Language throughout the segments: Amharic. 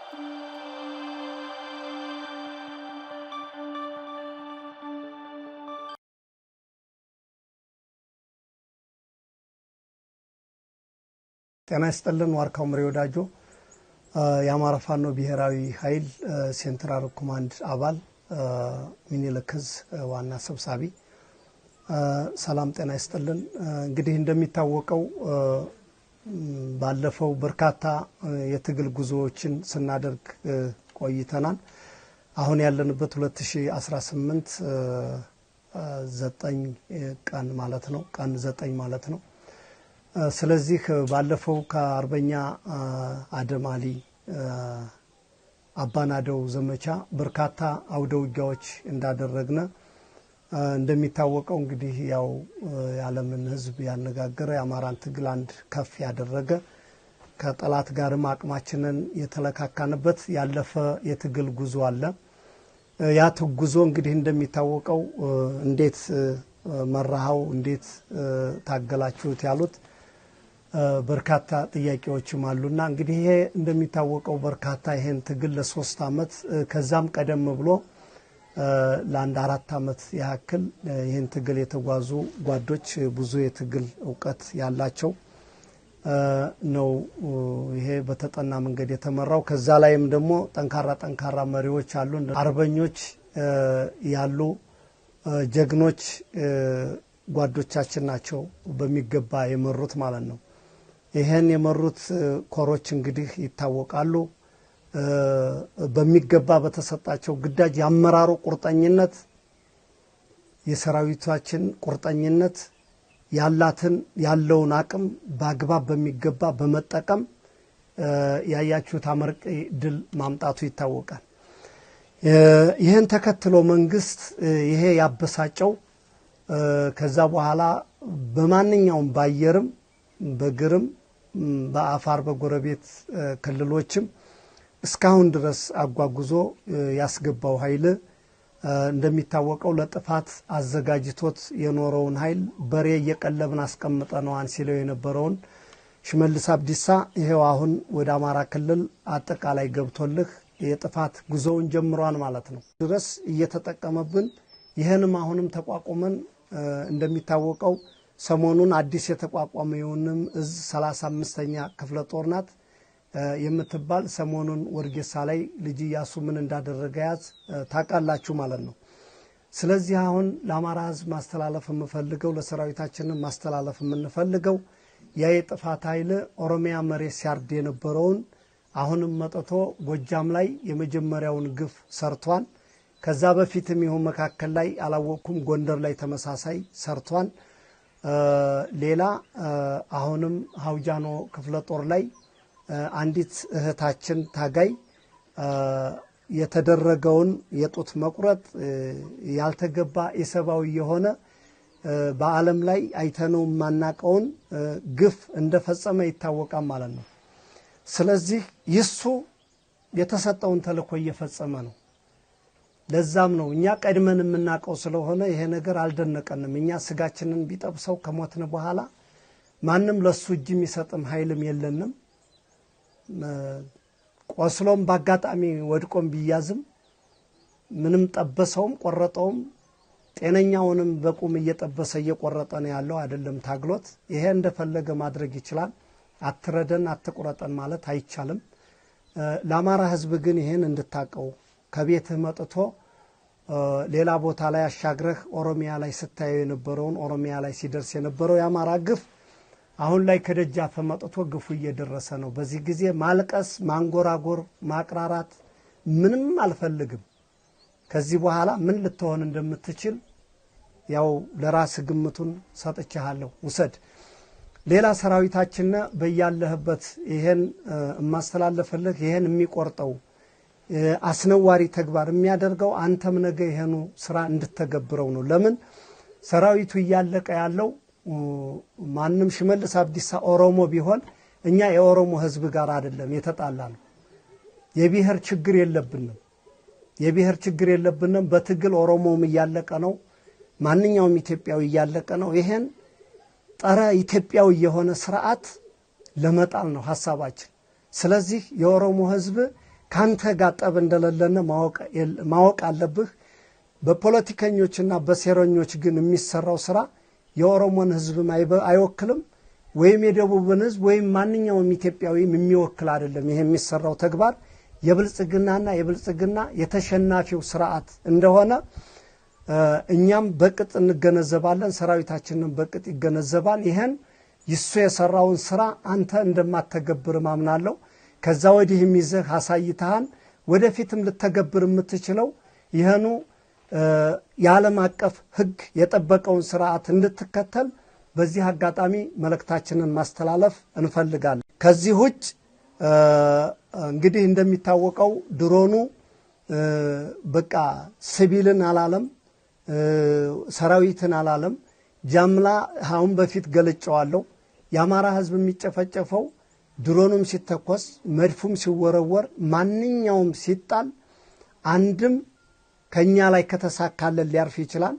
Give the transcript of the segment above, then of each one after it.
ጤና ይስጥልን ዋርካው ምሬ ወዳጆ የአማራ ፋኖ ብሔራዊ ኃይል ሴንትራል ኮማንድ አባል ሚኒልክዝ ዋና ሰብሳቢ ሰላም ጤና ይስጥልን። እንግዲህ እንደሚታወቀው ባለፈው በርካታ የትግል ጉዞዎችን ስናደርግ ቆይተናል። አሁን ያለንበት 2018 9 ቀን ማለት ነው ቀን 9 ማለት ነው። ስለዚህ ባለፈው ከአርበኛ አደማሊ አባናደው ዘመቻ በርካታ አውደውጊያዎች እንዳደረግነ እንደሚታወቀው እንግዲህ ያው የዓለምን ሕዝብ ያነጋገረ የአማራን ትግል አንድ ከፍ ያደረገ ከጠላት ጋርም አቅማችንን የተለካካንበት ያለፈ የትግል ጉዞ አለ። ያ ጉዞ እንግዲህ እንደሚታወቀው እንዴት መራሃው እንዴት ታገላችሁት ያሉት በርካታ ጥያቄዎችም አሉና እንግዲህ ይሄ እንደሚታወቀው በርካታ ይሄን ትግል ለ3 አመት ከዛም ቀደም ብሎ ለአንድ 4 አመት ያክል ይሄን ትግል የተጓዙ ጓዶች ብዙ የትግል ዕውቀት ያላቸው ነው። ይሄ በተጠና መንገድ የተመራው ከዛ ላይም ደግሞ ጠንካራ መሪዎች አሉ፣ አርበኞች ያሉ ጀግኖች ጓዶቻችን ናቸው በሚገባ የመሩት ማለት ነው። ይሄን የመሩት ኮሮች እንግዲህ ይታወቃሉ። በሚገባ በተሰጣቸው ግዳጅ ያመራሩ ቁርጠኝነት የሰራዊታችን ቁርጠኝነት ያለውን አቅም በአግባብ በሚገባ በመጠቀም ያያችሁት አመርቂ ድል ማምጣቱ ይታወቃል። ይሄን ተከትሎ መንግስት ይሄ ያበሳጨው ከዛ በኋላ በማንኛውም ባየርም በግርም በአፋር በጎረቤት ክልሎችም እስካሁን ድረስ አጓጉዞ ያስገባው ኃይል እንደሚታወቀው ለጥፋት አዘጋጅቶት የኖረውን ኃይል በሬ እየቀለብን አስቀምጠነዋን ሲለው የነበረውን ሽመልስ አብዲሳ ይሄው አሁን ወደ አማራ ክልል አጠቃላይ ገብቶልህ የጥፋት ጉዞውን ጀምሯን ማለት ነው ድረስ እየተጠቀመብን ይሄንም አሁንም ተቋቁመን እንደሚታወቀው ሰሞኑን አዲስ የተቋቋመውንም እዝ 35ኛ ክፍለ ጦር ናት የምትባል ሰሞኑን ወርጌሳ ላይ ልጅ ያሱ ምን እንዳደረገ ያዝ ታቃላችሁ ማለት ነው። ስለዚህ አሁን ለአማራ ህዝብ ማስተላለፍ የምፈልገው ለሰራዊታችን ማስተላለፍ የምንፈልገው ያ የጥፋት ኃይል ኦሮሚያ መሬት ሲያርድ የነበረውን አሁንም መጥቶ ጎጃም ላይ የመጀመሪያውን ግፍ ሰርቷል። ከዛ በፊትም ይሁን መካከል ላይ አላወኩም ጎንደር ላይ ተመሳሳይ ሰርቷል። ሌላ አሁንም ሀውጃኖ ክፍለ ጦር ላይ አንዲት እህታችን ታጋይ የተደረገውን የጡት መቁረጥ ያልተገባ የሰባዊ የሆነ በዓለም ላይ አይተነው ማናቀውን ግፍ እንደፈጸመ ይታወቃል ማለት ነው። ስለዚህ ይሱ የተሰጠውን ተልእኮ እየፈጸመ ነው። ለዛም ነው እኛ ቀድመን የምናቀው ስለሆነ ይሄ ነገር አልደነቀንም። እኛ ስጋችንን ቢጠብሰው ከሞትን በኋላ ማንም ለሱ እጅ የሚሰጥም ኃይልም የለንም። ቆስሎም ባጋጣሚ ወድቆም ቢያዝም ምንም ጠበሰውም ቆረጠውም ጤነኛውንም በቁም እየጠበሰ እየቆረጠ ነው ያለው አይደለም ታግሎት ይሄ እንደፈለገ ማድረግ ይችላል። አትረደን አትቆረጠን ማለት አይቻልም። ለአማራ ህዝብ ግን ይሄን እንድታቀው ከቤትህ መጥቶ ሌላ ቦታ ላይ አሻግረህ ኦሮሚያ ላይ ስታየው የነበረውን ኦሮሚያ ላይ ሲደርስ የነበረው የአማራ ግፍ አሁን ላይ ከደጃፍ መጥቶ ግፉ እየደረሰ ነው። በዚህ ጊዜ ማልቀስ ማንጎራጎር ማቅራራት ምንም አልፈልግም። ከዚህ በኋላ ምን ልትሆን እንደምትችል ያው ለራስ ግምቱን ሰጥቻለሁ ውሰድ። ሌላ ሰራዊታችን በያለህበት ይሄን ማስተላለፈልህ ይሄን የሚቆርጠው አስነዋሪ ተግባር የሚያደርገው አንተም ነገ ይሄኑ ስራ እንድትተገብረው ነው። ለምን ሰራዊቱ ያለቀ ያለው ማንም ሽመልስ አብዲሳ ኦሮሞ ቢሆን እኛ የኦሮሞ ህዝብ ጋር አይደለም የተጣላነው። የብሔር ችግር የለብንም። በትግል ኦሮሞም ያለቀ ነው። ማንኛውም ኢትዮጵያዊ ያለቀ ነው። ይሄን ጠረ ኢትዮጵያዊ የሆነ ስርዓት ለመጣል ነው ሐሳባችን። ስለዚህ የኦሮሞ ህዝብ ካንተ ጋር ጠብ እንደሌለነ ማወቅ አለብህ። በፖለቲከኞችና በሴረኞች ግን የሚሰራው ስራ የኦሮሞን ህዝብም አይወክልም ወይም የደቡብን ህዝብ ወይም ማንኛውም ኢትዮጵያዊም የሚወክል አይደለም። ይሄ የሚሰራው ተግባር የብልጽግና የተሸናፊው ስርዓት እንደሆነ እኛም በቅጥ እንገነዘባለን። ሰራዊታችንን በቅጥ ይገነዘባል። ይሄን ይሱ የሰራውን ስራ አንተ እንደማትተገብር ማምናለሁ። ከዛ ወዲህ የሚዘህ አሳይተሃን ወደፊትም ልተገብር የምትችለው ይሄኑ የዓለም አቀፍ ህግ የጠበቀውን ስርዓት እንድትከተል በዚህ አጋጣሚ መልእክታችንን ማስተላለፍ እንፈልጋለን። ከዚህ ውጭ እንግዲህ እንደሚታወቀው ድሮኑ በቃ ሲቪልን አላለም ሰራዊትን አላለም። ጃምላ አሁን በፊት ገልጨዋለሁ። የአማራ ህዝብ የሚጨፈጨፈው ድሮኑም ሲተኮስ መድፉም ሲወረወር ማንኛውም ሲጣል አንድም ከኛ ላይ ከተሳካለት ሊያርፍ ይችላል።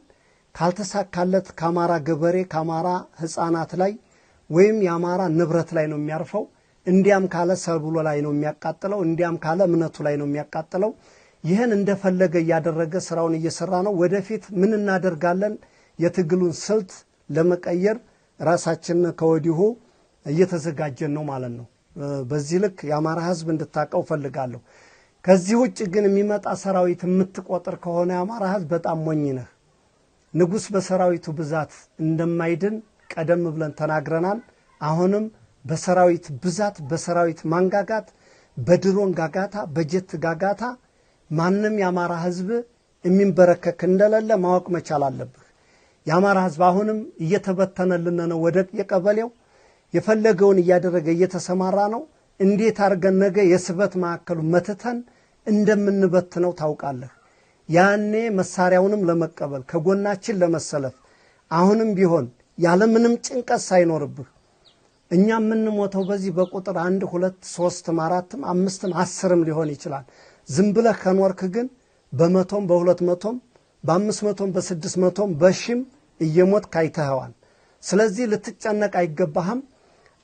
ካልተሳካለት ከአማራ ገበሬ ከአማራ ህፃናት ላይ ወይም የአማራ ንብረት ላይ ነው የሚያርፈው። እንዲያም ካለ ሰብሎ ላይ ነው የሚያቃጥለው። እንዲያም ካለ እምነቱ ላይ ነው የሚያቃጥለው። ይህን እንደፈለገ እያደረገ ስራውን እየሰራ ነው። ወደፊት ምን እናደርጋለን? የትግሉን ስልት ለመቀየር ራሳችን ከወዲሁ እየተዘጋጀን ነው ማለት ነው። በዚህ ልክ የአማራ ህዝብ እንድታቀው ፈልጋለሁ። ከዚህ ውጭ ግን የሚመጣ ሰራዊት የምትቆጥር ከሆነ የአማራ ህዝብ በጣም ሞኝ ነህ። ንጉስ በሰራዊቱ ብዛት እንደማይድን ቀደም ብለን ተናግረናል። አሁንም በሰራዊት ብዛት በሰራዊት ማንጋጋት በድሮን ጋጋታ በጀት ጋጋታ ማንም የአማራ ህዝብ የሚንበረከክ እንደሌለ ማወቅ መቻል አለብህ። የአማራ ህዝብ አሁንም እየተበተነልን ነው። ወደ የቀበሌው የፈለገውን እያደረገ እየተሰማራ ነው። እንዴት አርገን ነገ የስበት ማዕከሉ መተተን እንደምንበትነው ታውቃለህ። ያኔ መሳሪያውንም ለመቀበል ከጎናችን ለመሰለፍ አሁንም ቢሆን ያለምንም ጭንቀት ሳይኖርብህ እኛ የምንሞተው በዚህ በቁጥር 1 2 3 4 5 10 ሊሆን ይችላል። ዝም ብለህ ከኖርክ ግን በመቶም በ200ም በ500ም በ600ም በሺም እየሞት ካይተኸዋል። ስለዚህ ልትጨነቅ አይገባህም።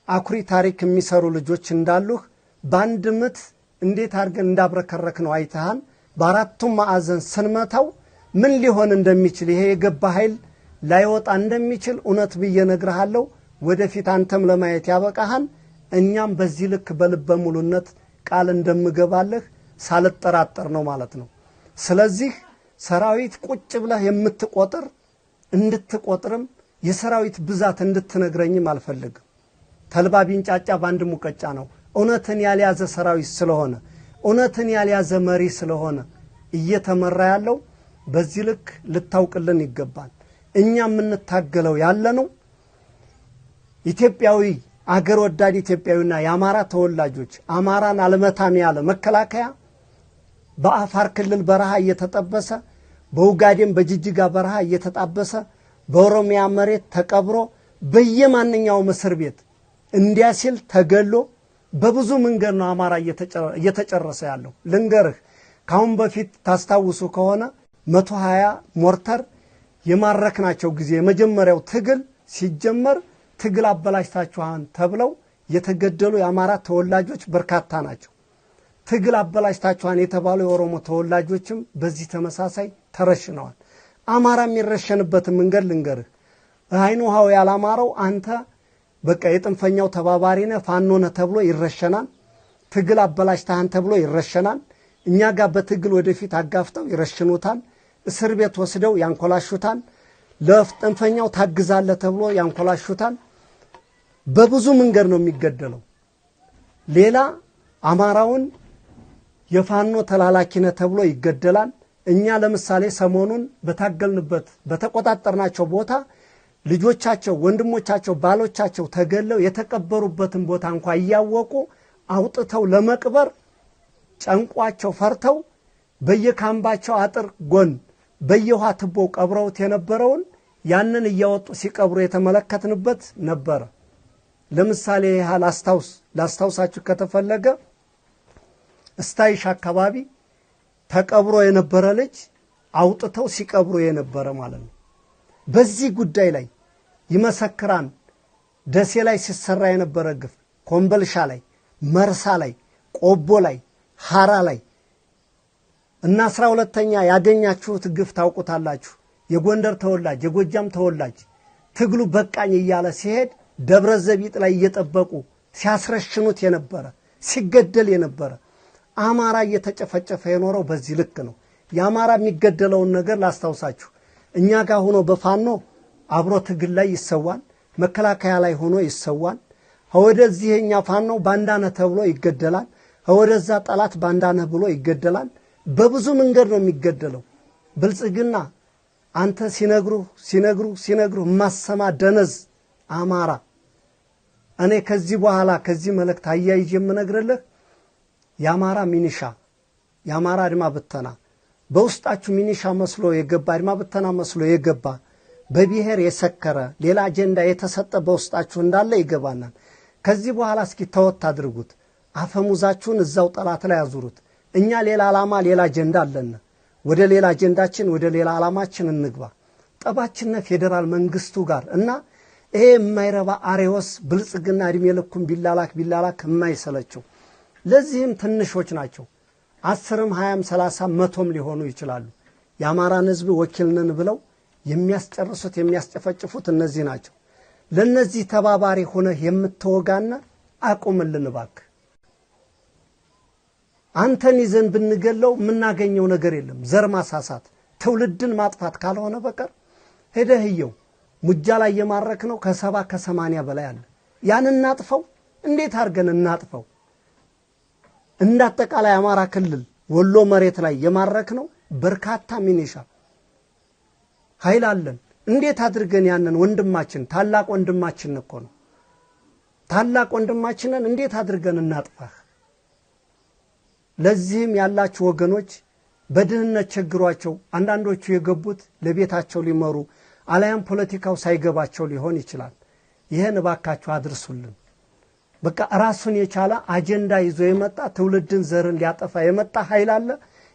አኩሪ ታሪክ የሚሰሩ ልጆች እንዳሉህ በአንድ ምት እንዴት አድርገን እንዳብረከረክ ነው አይተሃን። በአራቱም ማዕዘን ስንመታው ምን ሊሆን እንደሚችል ይሄ የገባ ኃይል ላይወጣ እንደሚችል እውነት ብዬ ነግርሃለሁ። ወደፊት አንተም ለማየት ያበቃሃን። እኛም በዚህ ልክ በልበ ሙሉነት ቃል እንደምገባለህ ሳልጠራጠር ነው ማለት ነው። ስለዚህ ሰራዊት ቁጭ ብለህ የምትቆጥር እንድትቆጥርም የሰራዊት ብዛት እንድትነግረኝም አልፈልግም። ተልባ ቢንጫጫ ባንድ ሙቀጫ ነው። እውነትን ያልያዘ ሰራዊት ስለሆነ እውነትን ያልያዘ መሪ ስለሆነ እየተመራ ያለው በዚህ ልክ ልታውቅልን ይገባል። እኛ የምንታገለው ያለነው ኢትዮጵያዊ አገር ወዳድ ኢትዮጵያዊና የአማራ ተወላጆች አማራን አልመታም ያለ መከላከያ በአፋር ክልል በረሃ እየተጠበሰ በኡጋዴን በጅጅጋ በረሃ እየተጣበሰ በኦሮሚያ መሬት ተቀብሮ በየማንኛው እስር ቤት እንዲያሲል ተገሎ በብዙ መንገድ ነው አማራ እየተጨረሰ ያለው። ልንገርህ ካሁን በፊት ታስታውሱ ከሆነ 120 ሞርተር የማረክናቸው ጊዜ የመጀመሪያው ትግል ሲጀመር ትግል አበላሽታችኋን ተብለው የተገደሉ የአማራ ተወላጆች በርካታ ናቸው። ትግል አበላሽታችኋን የተባሉ የኦሮሞ ተወላጆችም በዚህ ተመሳሳይ ተረሽነዋል። አማራ የሚረሸንበት መንገድ ልንገርህ። አይኑ ሀው ያላማረው አንተ በቃ የጥንፈኛው ተባባሪ ነህ ፋኖ ነህ ተብሎ ይረሸናል። ትግል አበላሽታህን ተብሎ ይረሸናል። እኛ ጋር በትግል ወደፊት አጋፍተው ይረሽኑታል። እስር ቤት ወስደው ያንኮላሹታል። ለጥንፈኛው ታግዛለህ ተብሎ ያንኮላሹታል። በብዙ መንገድ ነው የሚገደለው። ሌላ አማራውን የፋኖ ተላላኪ ነህ ተብሎ ይገደላል። እኛ ለምሳሌ ሰሞኑን በታገልንበት በተቆጣጠርናቸው ቦታ ልጆቻቸው ወንድሞቻቸው ባሎቻቸው ተገለው የተቀበሩበትን ቦታ እንኳን እያወቁ አውጥተው ለመቅበር ጨንቋቸው ፈርተው በየካምባቸው አጥር ጎን በየውሃ ትቦ ቀብረውት የነበረውን ያንን እያወጡ ሲቀብሩ የተመለከትንበት ነበር። ለምሳሌ ያህል ላስታውሳችሁ ከተፈለገ እስታይሽ አካባቢ ተቀብሮ የነበረ ልጅ አውጥተው ሲቀብሩ የነበረ ማለት ነው። በዚህ ጉዳይ ላይ ይመሰክራን። ደሴ ላይ ሲሰራ የነበረ ግፍ፣ ኮምበልሻ ላይ፣ መርሳ ላይ፣ ቆቦ ላይ፣ ሐራ ላይ እና 12ኛ ያገኛችሁት ግፍ ታውቁታላችሁ። የጎንደር ተወላጅ የጎጃም ተወላጅ ትግሉ በቃኝ እያለ ሲሄድ ደብረ ዘቢጥ ላይ እየጠበቁ ሲያስረሽኑት የነበረ ሲገደል የነበረ አማራ እየተጨፈጨፈ የኖረው በዚህ ልክ ነው። የአማራ የሚገደለውን ነገር ላስታውሳችሁ። እኛ ጋር ሆኖ በፋኖ አብሮ ትግል ላይ ይሰዋል፣ መከላከያ ላይ ሆኖ ይሰዋል። ወደዚህኛ ፋኖ ባንዳነ ተብሎ ይገደላል፣ ወደዛ ጠላት ባንዳነ ብሎ ይገደላል። በብዙ መንገድ ነው የሚገደለው። ብልጽግና አንተ ሲነግሩ ማሰማ ደነዝ አማራ። እኔ ከዚህ በኋላ ከዚህ መልእክት አያይዤ የምነግርልህ የአማራ ሚኒሻ የአማራ አድማ ብተና በውስጣችሁ ሚኒሻ መስሎ የገባ አድማ ብተና መስሎ የገባ በብሔር የሰከረ ሌላ አጀንዳ የተሰጠ በውስጣችሁ እንዳለ ይገባናል። ከዚህ በኋላ እስኪ ተወት አድርጉት። አፈሙዛችሁን እዛው ጠላት ላይ አዙሩት። እኛ ሌላ ዓላማ ሌላ አጀንዳ አለን። ወደ ሌላ አጀንዳችን ወደ ሌላ ዓላማችን እንግባ። ጠባችን ፌደራል መንግስቱ ጋር እና ይሄ የማይረባ አሬዎስ ብልጽግና እድሜ ልኩን ቢላላክ የማይሰለቸው ለዚህም ትንሾች ናቸው። 10ም 20ም 30ም 100ም ሊሆኑ ይችላሉ። የአማራን ህዝብ ወኪልነን ብለው የሚያስጨርሱት የሚያስጨፈጭፉት እነዚህ ናቸው። ለነዚህ ተባባሪ ሆነ የምትወጋና አቁምልን ባክ። አንተን ይዘን ብንገለው የምናገኘው ነገር የለም። ዘር ማሳሳት ትውልድን ማጥፋት ካልሆነ በቀር ሄደህየው ሙጃ ላይ የማረክ ነው ከ70 ከ80 በላይ አለ። ያን እናጥፈው። እንዴት አድርገን እናጥፈው? እንዳጠቃላይ አማራ ክልል ወሎ መሬት ላይ የማረክ ነው በርካታ ሚኒሻ ኃይል አለን። እንዴት አድርገን ያንን ወንድማችን ታላቅ ወንድማችን እኮ ነው ታላቅ ወንድማችንን እንዴት አድርገን እናጥፋህ? ለዚህም ያላችሁ ወገኖች በድህነት ቸግሯቸው አንዳንዶቹ የገቡት ለቤታቸው ሊመሩ አለያም ፖለቲካው ሳይገባቸው ሊሆን ይችላል። ይሄን ባካችሁ አድርሱልን። በቃ ራሱን የቻለ አጀንዳ ይዞ የመጣ ትውልድን ዘርን ሊያጠፋ የመጣ ኃይል አለ።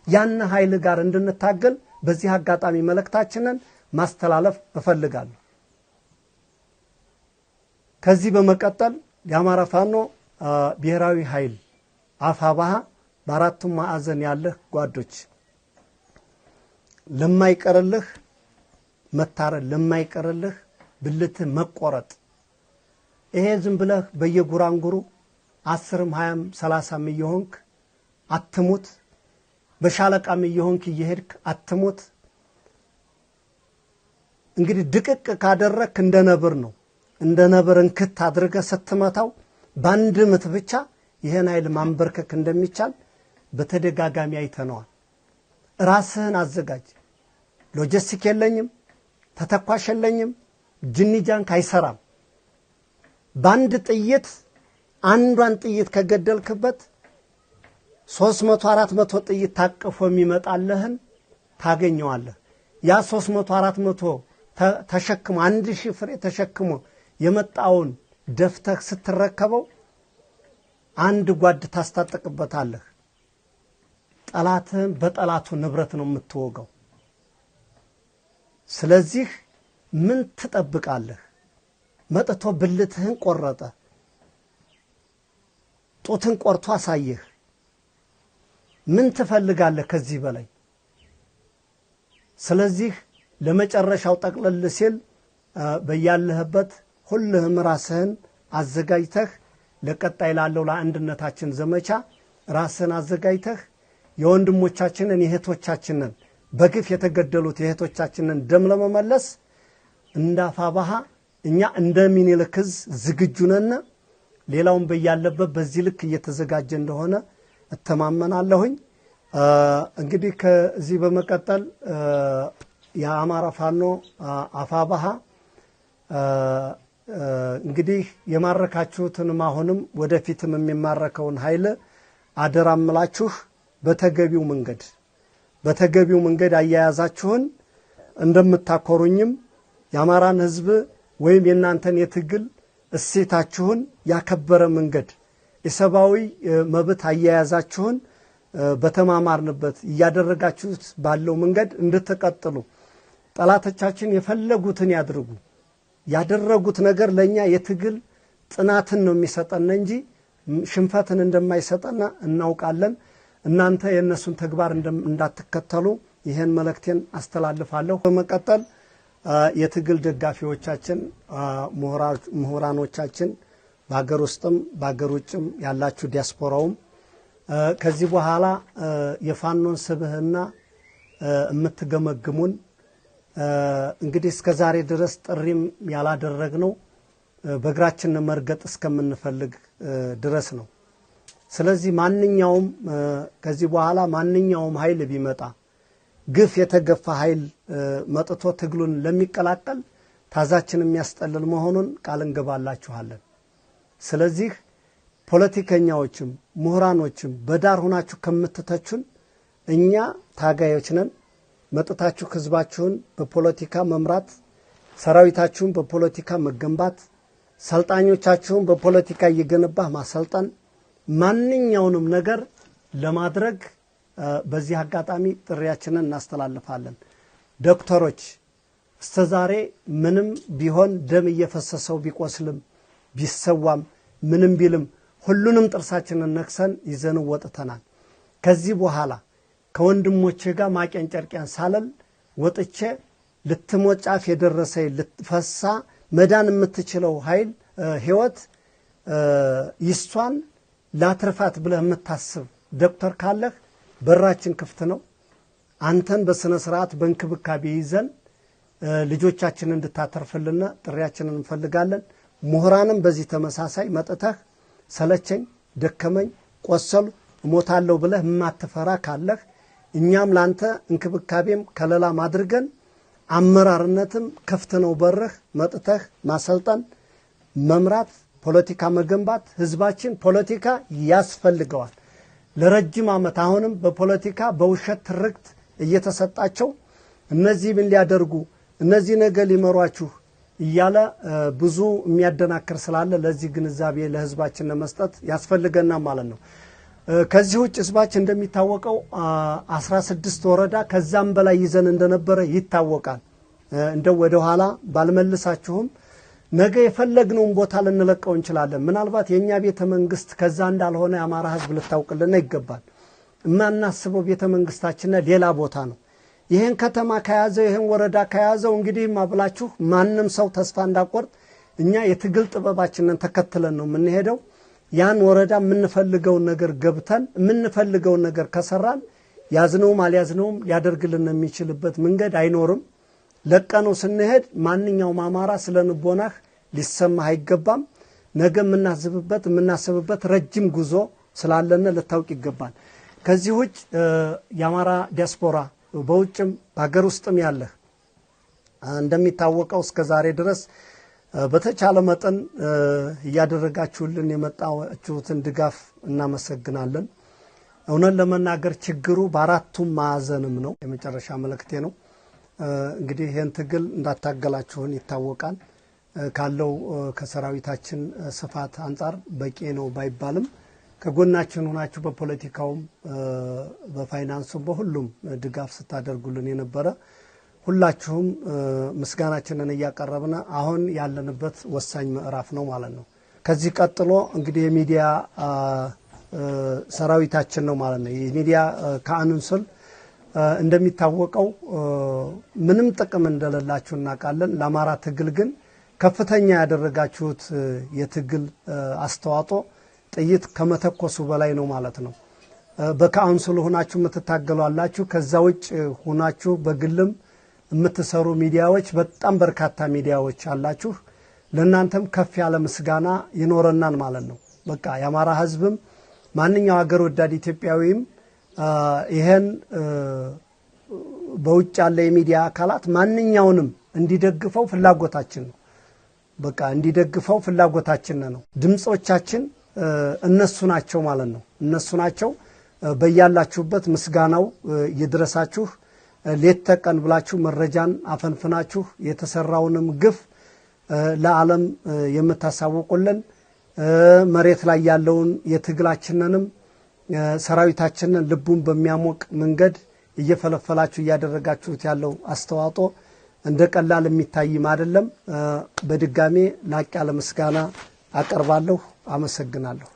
ያን ኃይል ጋር እንድንታገል በዚህ አጋጣሚ መልእክታችንን ማስተላለፍ እፈልጋለሁ። ከዚህ በመቀጠል የአማራ ፋኖ ብሔራዊ ኃይል አፋባሃ በአራቱም ማዕዘን ያለህ ጓዶች ለማይቀርልህ መታረድ ለማይቀርልህ ብልት መቆረጥ ይሄ ዝም ብለህ በየጉራንጉሩ 10ም 20ም 30ም እየሆንክ አትሙት። በሻለቃም እየሆንክ እየሄድክ አትሙት። እንግዲህ ድቅቅ ካደረክ እንደ ነብር ነው። እንደ ነብር እንክት አድርገህ ስትመታው ባንድ ምት ብቻ ይሄን ኃይል ማንበርከክ እንደሚቻል በተደጋጋሚ አይተነዋል። ራስህን አዘጋጅ። ሎጂስቲክ የለኝም ተተኳሽ የለኝም ጅኒጃንክ አይሰራም። ባንድ ጥይት አንዷን ጥይት ከገደልክበት 300 400 ጥይት ታቅፎ የሚመጣልህን ታገኘዋለህ። ያ 300 400 ተሸክሞ 1000 ፍሬ ተሸክሞ የመጣውን ደፍተህ ስትረከበው አንድ ጓድ ታስታጥቅበታለህ። ጠላትህን በጠላቱ ንብረት ነው የምትወጋው። ስለዚህ ምን ትጠብቃለህ? መጥቶ ብልትህን ቆረጠ፣ ጡትን ቆርጦ አሳየህ። ምን ትፈልጋለህ ከዚህ በላይ? ስለዚህ ለመጨረሻው ጠቅለል ሲል በያለህበት ሁሉም ራስህን አዘጋጅተህ ለቀጣይ ላለው ለአንድነታችን ዘመቻ ራስህን አዘጋጅተህ የወንድሞቻችንን የእህቶቻችንን በግፍ የተገደሉት የእህቶቻችንን ደም ለመመለስ እንዳፋባሃ እኛ እንደ ሚኒልክዝ ዝግጁ ነን። ሌላውን በያለበት በዚህ ልክ እየተዘጋጀ እንደሆነ እተማመናለሁኝ። እንግዲህ ከዚህ በመቀጠል የአማራ ፋኖ አፋባሃ እንግዲህ የማረካችሁትን አሁንም ወደፊትም የሚማረከውን ኃይል አደራምላችሁ በተገቢው መንገድ አያያዛችሁን እንደምታኮሩኝም የአማራን ህዝብ ወይም የናንተን የትግል እሴታችሁን ያከበረ መንገድ የሰባዊ መብት አያያዛችሁን በተማማርንበት ያደረጋችሁት ባለው መንገድ እንድትቀጥሉ ጠላቶቻችን የፈለጉትን ያድርጉ። ያደረጉት ነገር ለኛ የትግል ጥናትን ነው የሚሰጠን እንጂ ሽንፈትን እንደማይሰጠና እናውቃለን። እናንተ የነሱን ተግባር እንዳትከተሉ ይሄን መልእክቴን አስተላልፋለሁ። በመቀጠል የትግል ደጋፊዎቻችን ምሁራኖቻችን በአገር ውስጥም በአገር ውጭም ያላችሁ ዲያስፖራውም ከዚህ በኋላ የፋኖን ስብህና የምትገመግሙን እንግዲህ እስከ ዛሬ ድረስ ጥሪም ያላደረግነው በእግራችን መርገጥ እስከምንፈልግ ድረስ ነው። ስለዚህ ማንኛውም ከዚህ በኋላ ማንኛውም ኃይል ቢመጣ ግፍ የተገፋ ኃይል መጥቶ ትግሉን ለሚቀላቀል ታዛችን የሚያስጠልል መሆኑን ቃል እንገባላችኋለን። ስለዚህ ፖለቲከኛዎችም ምሁራኖችም በዳር ሆናችሁ ከምትተቹን እኛ ታጋዮች ነን። መጥታችሁ ህዝባችሁን በፖለቲካ መምራት፣ ሰራዊታችሁን በፖለቲካ መገንባት፣ ሰልጣኞቻችሁን በፖለቲካ እየገነባህ ማሰልጠን ማንኛውንም ነገር ለማድረግ በዚህ አጋጣሚ ጥሪያችንን እናስተላልፋለን። ዶክተሮች እስተዛሬ ምንም ቢሆን ደም እየፈሰሰው ቢቆስልም ቢሰዋም ምንም ቢልም ሁሉንም ጥርሳችንን ነክሰን ይዘን ወጥተናል። ከዚህ በኋላ ከወንድሞቼ ጋር ማቄን ጨርቄን ሳለል ወጥቼ ልትሞጫፍ የደረሰ ልትፈሳ መዳን የምትችለው ኃይል ህይወት ይሷን ላትርፋት ብለህ የምታስብ ዶክተር ካለህ በራችን ክፍት ነው። አንተን በስነ ስርዓት በእንክብካቤ ይዘን ልጆቻችንን እንድታተርፍልና ጥሪያችንን እንፈልጋለን። ምሁራንም በዚህ ተመሳሳይ መጥተህ ሰለቸኝ ደከመኝ ቆሰሉ ሞታለሁ ብለህ ማትፈራ ካለህ እኛም ላንተ እንክብካቤም ከለላ ማድርገን አመራርነትም ክፍት ነው በርህ መጥተህ ማሰልጠን መምራት ፖለቲካ መገንባት ህዝባችን ፖለቲካ ያስፈልገዋል። ለረጅም ዓመት አሁንም በፖለቲካ በውሸት ትርክት እየተሰጣቸው እነዚህ ምን ሊያደርጉ እነዚህ ነገር ሊመሯችሁ እያለ ብዙ የሚያደናክር ስላለ ለዚህ ግንዛቤ ለህዝባችን ለመስጠት ያስፈልገና ማለት ነው። ከዚህ ውጭ ህዝባችን እንደሚታወቀው 16 ወረዳ ከዛም በላይ ይዘን እንደነበረ ይታወቃል። እንደው ወደ ኋላ ባልመልሳችሁም ነገ የፈለግነውን ቦታ ልንለቀው እንችላለን። ምናልባት የኛ ቤተ መንግስት ከዛ እንዳልሆነ የአማራ ህዝብ ልታውቅልና ይገባል። እናናስበው ቤተ መንግስታችን ሌላ ቦታ ነው። ይሄን ከተማ ከያዘው ይሄን ወረዳ ከያዘው እንግዲህ ማብላችሁ ማንንም ሰው ተስፋ እንዳቆርጥ እኛ የትግል ጥበባችንን ተከትለን ነው የምንሄደው። ያን ወረዳ የምንፈልገውን ነገር ገብተን የምንፈልገውን ነገር ከሰራን ያዝነውም አልያዝነውም ሊያደርግልን የሚችልበት መንገድ አይኖርም። ለቀነው ስንሄድ ማንኛውም አማራ ስለንቦናህ ሊሰማህ አይገባም። ነገ የምናስብበት ረጅም ጉዞ ስላለነ ልታውቅ ይገባል። ከዚህ ውጭ የአማራ ዲያስፖራ በውጭም በአገር ውስጥም ያለ እንደሚታወቀው እስከ ዛሬ ድረስ በተቻለ መጠን ያደረጋችሁልን የመጣችሁትን ድጋፍ እናመሰግናለን። እውነት ለመናገር ችግሩ በአራቱም ማዕዘንም ነው። የመጨረሻ መልእክቴ ነው። እንግዲህ ይሄን ትግል እንዳታገላችሁን ይታወቃል። ካለው ከሰራዊታችን ስፋት አንፃር በቂ ነው ባይባልም ከጎናችን ሆናችሁ በፖለቲካውም በፋይናንሱም በሁሉም ድጋፍ ስታደርጉልን የነበረ ሁላችሁም ምስጋናችንን እያቀረብና አሁን ያለንበት ወሳኝ ምዕራፍ ነው ማለት ነው። ከዚህ ቀጥሎ እንግዲህ የሚዲያ ሰራዊታችን ነው ማለት ነው። የሚዲያ ካንንስል እንደሚታወቀው ምንም ጥቅም እንደሌላችሁ እናውቃለን። ለአማራ ትግል ግን ከፍተኛ ያደረጋችሁት የትግል አስተዋጽኦ ጥይት ከመተኮሱ በላይ ነው ማለት ነው። በካውንስሉ ሆናችሁ የምትታገሉ አላችሁ። ከዛ ውጭ ሆናችሁ በግልም የምትሰሩ ሚዲያዎች በጣም በርካታ ሚዲያዎች አላችሁ። ለእናንተም ከፍ ያለ ምስጋና ይኖረናል ማለት ነው። በቃ የአማራ ህዝብም ማንኛው ሀገር ወዳድ ኢትዮጵያዊም ይሄን በውጭ ያለ የሚዲያ አካላት ማንኛውንም እንዲደግፈው ፍላጎታችን ነው። በቃ እንዲደግፈው ፍላጎታችን ነው። ድምጾቻችን እነሱ ናቸው ማለት ነው። እነሱ ናቸው። በያላችሁበት ምስጋናው ይድረሳችሁ። ሌት ተቀን ብላችሁ መረጃን አፈንፍናችሁ የተሰራውንም ግፍ ለዓለም የምታሳውቁልን መሬት ላይ ያለውን የትግላችንንም ሰራዊታችንን ልቡን በሚያሞቅ መንገድ እየፈለፈላችሁ ያደረጋችሁት ያለው አስተዋጽኦ እንደ ቀላል የሚታይም አይደለም። በድጋሜ ላቅ ያለ ምስጋና አቀርባለሁ። አመሰግናለሁ።